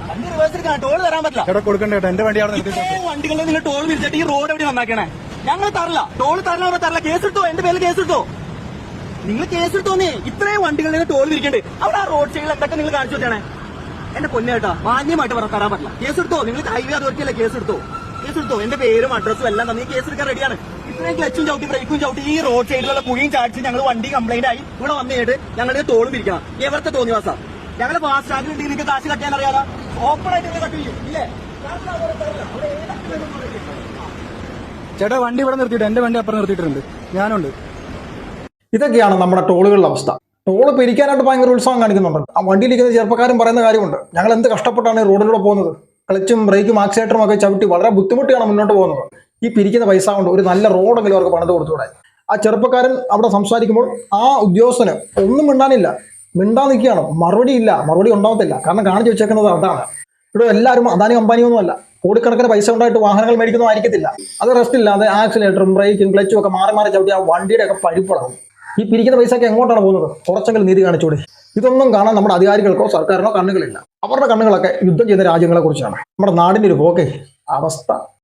വണ്ടി റിവേഴ്സ് എടുക്കാൻ ടോൾ തരാൻ പറ്റില്ല. എവിടെ കൊടുക്കണ്ടേ? എന്റെ വണ്ടി അവിടെ ഇത്രയും വണ്ടികളിൽ നിങ്ങൾ ടോൾ വിരിച്ചിട്ട് ഈ റോഡ് എവിടെ നന്നാക്കണേ? ഞങ്ങൾ തരില്ല, ടോൾ തരില്ല. കേസെടുത്തോ, എന്റെ പേരിൽ കേസെടുത്തോ. നിങ്ങൾ കേസെടുത്തോന്നേ. ഇത്രയും വണ്ടികളിൽ ടോൾ വിരിക്കണ്ട്. അവിടെ ആ റോഡ് സൈഡിൽ എന്തൊക്കെ നിങ്ങൾ കാണിച്ചു വെച്ചാണേ? എന്റെ പൊന്നേട്ടാ, മാന്യമായിട്ട് തരാൻ പറ്റില്ല. കേസെടുത്തോ. നിങ്ങൾ ഹൈവേ അതോറിറ്റിയല്ലേ, കേസെടുത്തോ. എന്റെ പേരും അഡ്രസ്സും എല്ലാം തന്നെ കേസെടുക്കാൻ റെഡിയാണ്. ഇത്രയും ക്ലച്ചും ചവിട്ടി ബ്രേക്കും ചവിട്ടി ഈ റോഡ് സൈഡിലുള്ള കുഴിയും ചാടിച്ച് ഞങ്ങൾ വണ്ടി കംപ്ലൈന്റ് ആയി ഇവിടെ വന്നിട്ട് ഞങ്ങളുടെ ടോൾ പിരിക്കണം. എവർക്ക് തോന്നിവാസാ? ഞങ്ങള് ഫാസ്റ്റാഗ് ഉണ്ടെങ്കിൽ നിങ്ങൾക്ക് കാശ് കട്ടാൻ അറിയാലോ. ഓപ്പൺ ആയിട്ട് കട്ട് ചെയ്യും ഇല്ലേ? ചേട്ടാ വണ്ടി ഇവിടെ നിർത്തിയിട്ട് എന്റെ വണ്ടി അപ്പുറം നിർത്തിയിട്ടുണ്ട്. ഞാനുണ്ട്. ഇതൊക്കെയാണ് നമ്മുടെ ടോളുകളുടെ അവസ്ഥ. ടോള് പിരിക്കാനായിട്ട് ഭയങ്കര ഉത്സാഹം കാണിക്കുന്നുണ്ട്. ആ വണ്ടിയിലിരിക്കുന്ന ചെറുപ്പക്കാരും പറയുന്ന കാര്യമുണ്ട്, ഞങ്ങൾ എന്ത് കഷ്ടപ്പെട്ടാണ് ഈ റോഡിലൂടെ പോകുന്നത്. ക്ലച്ചും ബ്രേക്കും ആക്സിലേറ്ററും ഒക്കെ ചവിട്ടി വളരെ ബുദ്ധിമുട്ടിയാണ് മുന്നോട്ട് പോകുന്നത്. ഈ പിരിക്കുന്ന പൈസ കൊണ്ട് ഒരു നല്ല റോഡെങ്കിലും അവർക്ക് പണിത് കൊടുത്തുകൂടെ? ആ ചെറുപ്പക്കാരൻ അവിടെ സംസാരിക്കുമ്പോൾ ആ ഉദ്യോഗസ്ഥന് ഒന്നും മിണ്ടാൻ നിൽക്കുകയാണ്. മറുപടി ഉണ്ടാവത്തില്ല. കാരണം കാണിച്ചു വെച്ചേക്കുന്നത് അതാണ്. ഇവിടെ എല്ലാവരും അദാനി കമ്പനിയൊന്നുമല്ല. കോടിക്കണക്കിന് പൈസ ഉണ്ടായിട്ട് വാഹനങ്ങൾ മേടിക്കുന്നതും ആയിരിക്കത്തില്ല. അത് റെസ്റ്റ് ഇല്ലാതെ ആക്സിലേറ്ററും ബ്രേക്കും ക്ലച്ചും ഒക്കെ മാറി ചവിട്ടി ആ വണ്ടിയുടെ ഒക്കെ പരിപ്പളാകും. ഈ പിരിക്കുന്ന പൈസയൊക്കെ എങ്ങോട്ടാണ് പോകുന്നത്? കുറച്ചെങ്കിലും നീതി കാണിച്ചൂടെ? ഇതൊന്നും കാണാൻ നമ്മുടെ അധികാരികൾക്കോ സർക്കാരിനോ കണ്ണുകളില്ല. അവരുടെ കണ്ണുകളൊക്കെ യുദ്ധം ചെയ്യുന്ന രാജ്യങ്ങളെ കുറിച്ചാണ്. നമ്മുടെ നാടിൻ്റെ ഒരു പോക്കേ അവസ്ഥ.